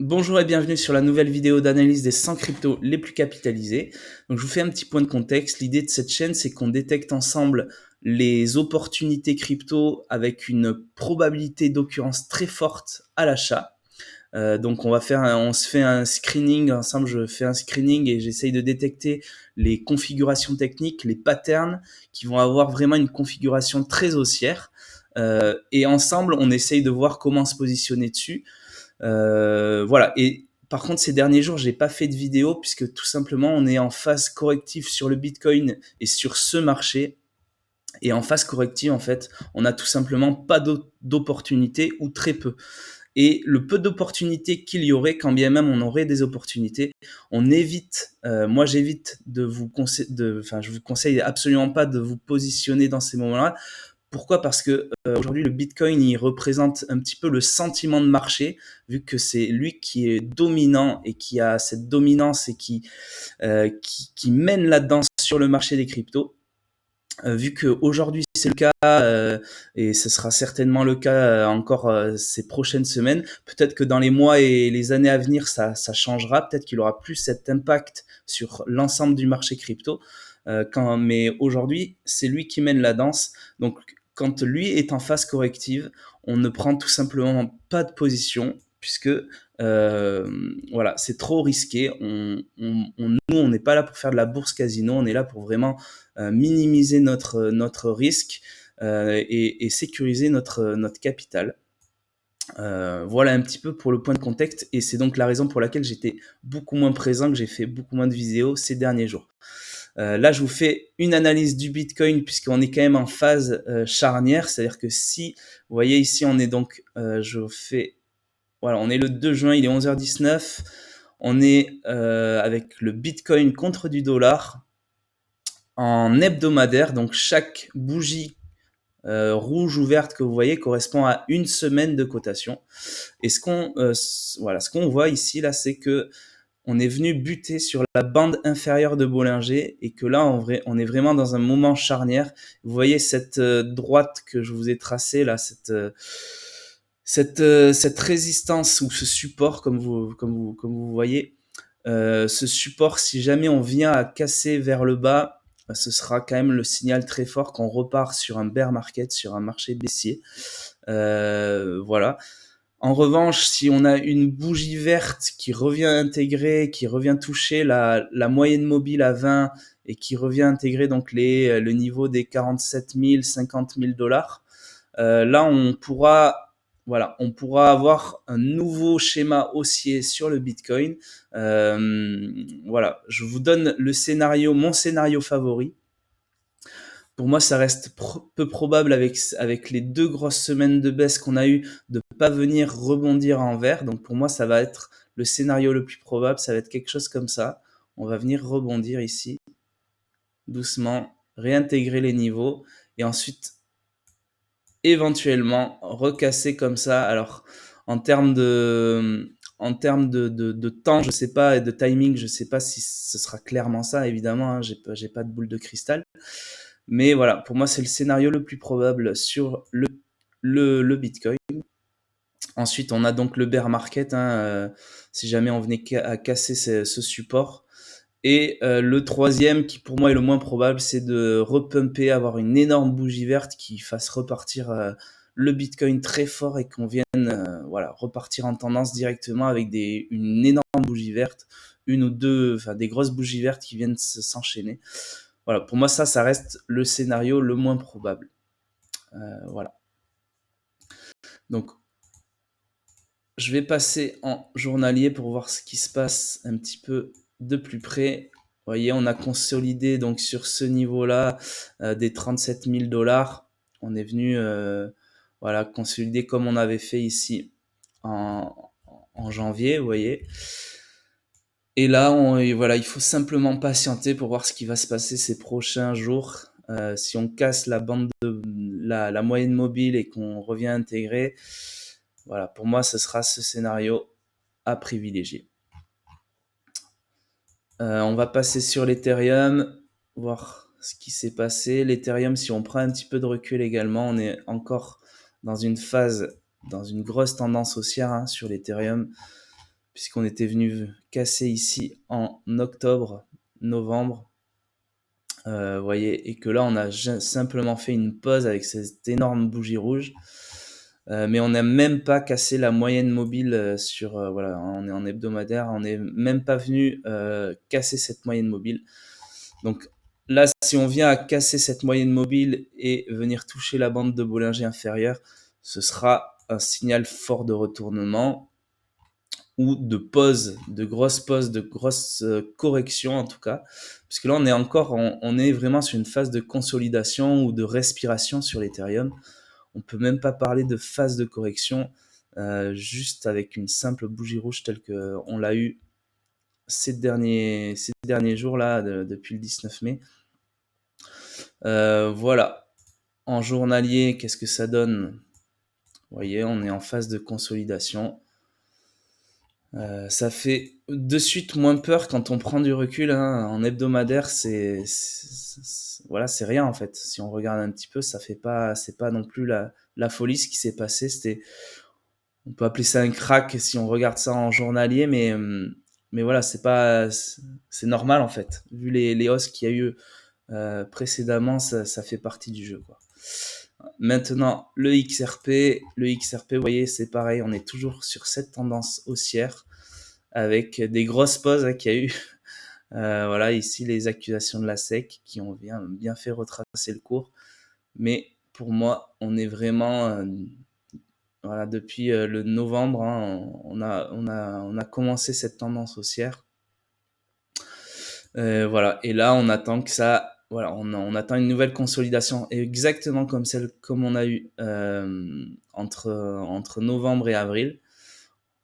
Bonjour et bienvenue sur la nouvelle vidéo d'analyse des 100 cryptos les plus capitalisés. Donc je vous fais un petit point de contexte. L'idée de cette chaîne, c'est qu'on détecte ensemble les opportunités crypto avec une probabilité d'occurrence très forte à l'achat. Donc on se fait un screening ensemble. Je fais un screening et j'essaye de détecter les configurations techniques, les patterns qui vont avoir vraiment une configuration très haussière. Et ensemble, on essaye de voir comment se positionner dessus. Voilà. Et par contre, ces derniers jours, j'ai pas fait de vidéo puisque tout simplement, on est en phase corrective sur le Bitcoin et sur ce marché. Et en phase corrective, en fait, on a tout simplement pas d'opportunités ou très peu. Et le peu d'opportunités qu'il y aurait, quand bien même on aurait des opportunités, on évite, moi j'évite de vous conseiller, enfin je vous conseille absolument pas de vous positionner dans ces moments-là. Pourquoi? Parce que aujourd'hui le Bitcoin il représente un petit peu le sentiment de marché, vu que c'est lui qui est dominant et qui a cette dominance et qui mène la danse sur le marché des cryptos. Vu qu'aujourd'hui c'est le cas et ce sera certainement le cas encore ces prochaines semaines, peut-être que dans les mois et les années à venir ça changera, peut-être qu'il aura plus cet impact sur l'ensemble du marché crypto. Mais aujourd'hui c'est lui qui mène la danse. Donc quand lui est en phase corrective, on ne prend tout simplement pas de position puisque voilà, c'est trop risqué. Nous, on n'est pas là pour faire de la bourse casino, on est là pour vraiment minimiser notre risque et sécuriser notre capital. Voilà un petit peu pour le point de contexte et c'est donc la raison pour laquelle j'étais beaucoup moins présent, que j'ai fait beaucoup moins de vidéos ces derniers jours. Là, je vous fais une analyse du Bitcoin puisqu'on est quand même en phase charnière, c'est-à-dire que si, vous voyez ici, on est donc, voilà, on est le 2 juin, il est 11h19, on est avec le Bitcoin contre du dollar en hebdomadaire, donc chaque bougie rouge ou verte que vous voyez correspond à une semaine de cotation. Et ce qu'on voit ici là, c'est que on est venu buter sur la bande inférieure de Bollinger et que là, on est vraiment dans un moment charnière. Vous voyez cette droite que je vous ai tracée là, cette résistance ou ce support, comme vous voyez, ce support, si jamais on vient à casser vers le bas, ce sera quand même le signal très fort qu'on repart sur un bear market, sur un marché baissier. Voilà. En revanche, si on a une bougie verte qui revient intégrer, qui revient toucher la moyenne mobile à 20 et qui revient intégrer donc le niveau des 47 000, 50 000 dollars, là on pourra avoir un nouveau schéma haussier sur le Bitcoin. Voilà, je vous donne mon scénario favori. Pour moi, ça reste peu probable avec les 2 grosses semaines de baisse qu'on a eu de pas venir rebondir en vert. Donc pour moi, ça va être le scénario le plus probable. Ça va être quelque chose comme ça. On va venir rebondir ici, doucement, réintégrer les niveaux et ensuite éventuellement recasser comme ça. Alors en termes de temps, je sais pas, et de timing, je sais pas si ce sera clairement ça, évidemment, hein, j'ai pas de boule de cristal. Mais voilà, pour moi, c'est le scénario le plus probable sur le Bitcoin. Ensuite, on a donc le bear market, hein, si jamais on venait à casser ce support. Et le troisième, qui pour moi est le moins probable, c'est de repumper, avoir une énorme bougie verte qui fasse repartir le Bitcoin très fort et qu'on vienne voilà, repartir en tendance directement avec une énorme bougie verte, une ou deux, enfin des grosses bougies vertes qui viennent s'enchaîner. Voilà, pour moi, ça reste le scénario le moins probable. Voilà. Donc, je vais passer en journalier pour voir ce qui se passe un petit peu de plus près. Vous voyez, on a consolidé donc sur ce niveau-là des 37 000 dollars. On est venu voilà, consolider comme on avait fait ici en janvier, vous voyez. Et là, voilà, il faut simplement patienter pour voir ce qui va se passer ces prochains jours. Si on casse la bande de la moyenne mobile et qu'on revient intégrer, voilà, pour moi, ce sera ce scénario à privilégier. On va passer sur l'Ethereum, voir ce qui s'est passé. L'Ethereum, si on prend un petit peu de recul également, on est encore dans une phase, dans une grosse tendance haussière hein, sur l'Ethereum. puisqu'on était venu casser ici en octobre, novembre. Vous voyez, et que là, on a simplement fait une pause avec cette énorme bougie rouge. Mais on n'a même pas cassé la moyenne mobile sur, voilà, on est en hebdomadaire, on n'est même pas venu casser cette moyenne mobile. Donc là, si on vient à casser cette moyenne mobile et venir toucher la bande de Bollinger inférieure, ce sera un signal fort de retournement ou de pause, de grosses corrections en tout cas. Parce que là, on est vraiment sur une phase de consolidation ou de respiration sur l'Ethereum. On peut même pas parler de phase de correction, juste avec une simple bougie rouge telle qu'on l'a eu ces derniers jours-là, depuis le 19 mai. Voilà. En journalier, qu'est-ce que ça donne? Vous voyez, on est en phase de consolidation. Ça fait de suite moins peur quand on prend du recul, hein. En hebdomadaire, voilà, c'est rien en fait. Si on regarde un petit peu, c'est pas non plus la folie ce qui s'est passé. On peut appeler ça un crack si on regarde ça en journalier, mais voilà, c'est normal en fait. Vu les hausses qu'il y a eu précédemment, ça fait partie du jeu, quoi. Maintenant, le XRP, vous voyez, c'est pareil, on est toujours sur cette tendance haussière avec des grosses pauses qu'il y a eu. Voilà, ici les accusations de la SEC qui ont bien fait retracer le cours. Mais pour moi, on est vraiment, voilà, depuis le novembre, hein, on a commencé cette tendance haussière. Voilà, et là on attend que ça, voilà, on attend une nouvelle consolidation, exactement comme on a eu entre novembre et avril.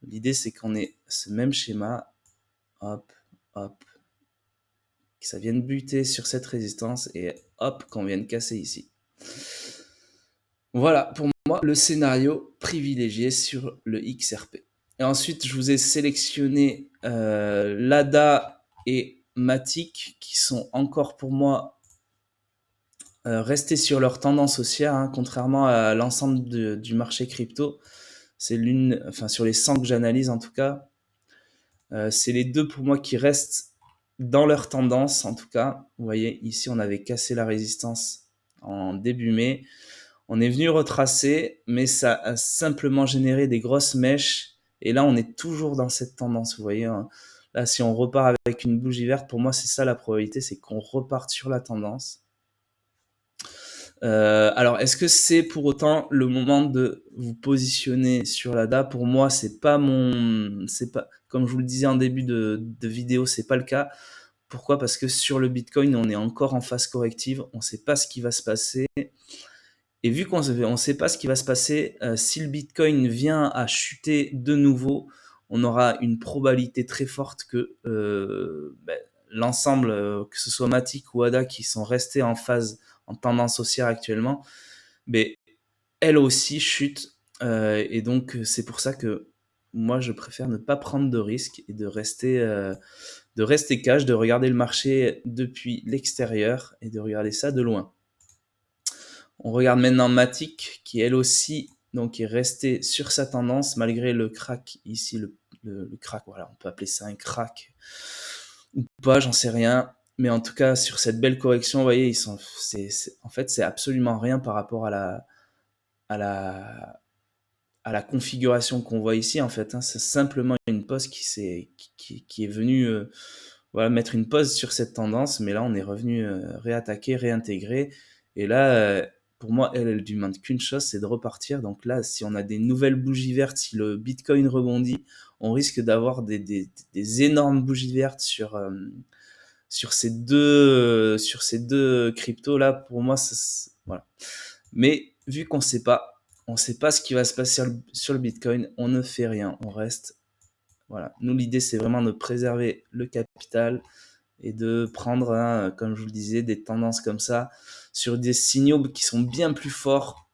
L'idée c'est qu'on ait ce même schéma, hop, hop, que ça vienne buter sur cette résistance et hop, qu'on vienne casser ici. Voilà, pour moi, le scénario privilégié sur le XRP. Et ensuite, je vous ai sélectionné l'ADA et Matic, qui sont encore pour moi restés sur leur tendance haussière, hein, contrairement à l'ensemble du marché crypto. C'est enfin sur les 100 que j'analyse en tout cas, c'est les deux pour moi qui restent dans leur tendance en tout cas. Vous voyez, ici on avait cassé la résistance en début mai. On est venu retracer, mais ça a simplement généré des grosses mèches. Et là, on est toujours dans cette tendance, vous voyez, hein. Là, si on repart avec une bougie verte, pour moi, c'est ça la probabilité, c'est qu'on reparte sur la tendance. Alors, est-ce que c'est pour autant le moment de vous positionner sur l'ADA? Pour moi, c'est pas, comme je vous le disais en début de vidéo, c'est pas le cas. Pourquoi? Parce que sur le Bitcoin, on est encore en phase corrective, on sait pas ce qui va se passer. Et vu qu'on ne sait pas ce qui va se passer, si le Bitcoin vient à chuter de nouveau, on aura une probabilité très forte que l'ensemble, que ce soit Matic ou ADA, qui sont restés en phase, en tendance haussière actuellement, mais elles aussi chutent. Et donc, c'est pour ça que moi, je préfère ne pas prendre de risques et de rester cash, de regarder le marché depuis l'extérieur et de regarder ça de loin. On regarde maintenant Matic, qui elle aussi donc est restée sur sa tendance malgré le crack ici, le crack, voilà, on peut appeler ça un crack ou pas, j'en sais rien. Mais en tout cas, sur cette belle correction, vous voyez, en fait, c'est absolument rien par rapport à la configuration qu'on voit ici, en fait, hein. C'est simplement une pause qui est venue voilà, mettre une pause sur cette tendance, mais là, on est revenu réattaquer, réintégrer. Et là, pour moi, elle ne demande qu'une chose, c'est de repartir. Donc là, si on a des nouvelles bougies vertes, si le Bitcoin rebondit, on risque d'avoir des énormes bougies vertes sur ces deux cryptos là. Pour moi, voilà. Mais vu qu'on sait pas ce qui va se passer sur le Bitcoin, on ne fait rien, on reste. Voilà. Nous, l'idée, c'est vraiment de préserver le capital et de prendre, hein, comme je vous le disais, des tendances comme ça sur des signaux qui sont bien plus forts.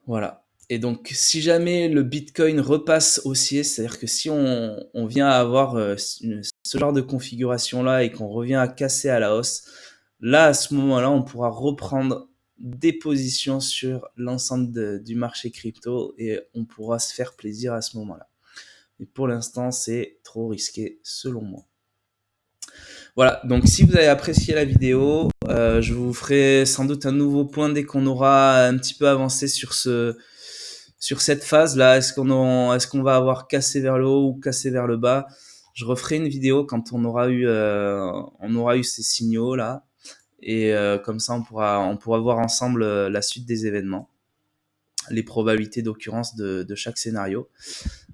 Voilà. Et donc, si jamais le Bitcoin repasse haussier, c'est-à-dire que si on vient à avoir ce genre de configuration-là et qu'on revient à casser à la hausse, là, à ce moment-là, on pourra reprendre des positions sur l'ensemble du marché crypto et on pourra se faire plaisir à ce moment-là. Et pour l'instant, c'est trop risqué selon moi. Voilà, donc si vous avez apprécié la vidéo, je vous ferai sans doute un nouveau point dès qu'on aura un petit peu avancé sur cette phase-là. Est-ce qu'on va avoir cassé vers le haut ou cassé vers le bas? Je referai une vidéo quand on aura eu ces signaux-là. Et comme ça, on pourra voir ensemble la suite des événements, les probabilités d'occurrence de chaque scénario.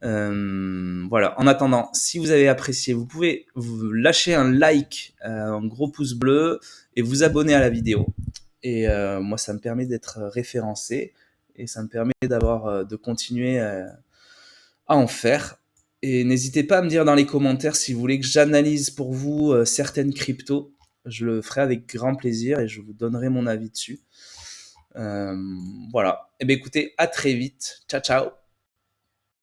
Voilà. En attendant, si vous avez apprécié, vous pouvez vous lâcher un like, un gros pouce bleu et vous abonner à la vidéo. Et moi, ça me permet d'être référencé et ça me permet de continuer à en faire. Et n'hésitez pas à me dire dans les commentaires si vous voulez que j'analyse pour vous certaines cryptos. Je le ferai avec grand plaisir et je vous donnerai mon avis dessus. Voilà. Et bien écoutez, à très vite. Ciao, ciao.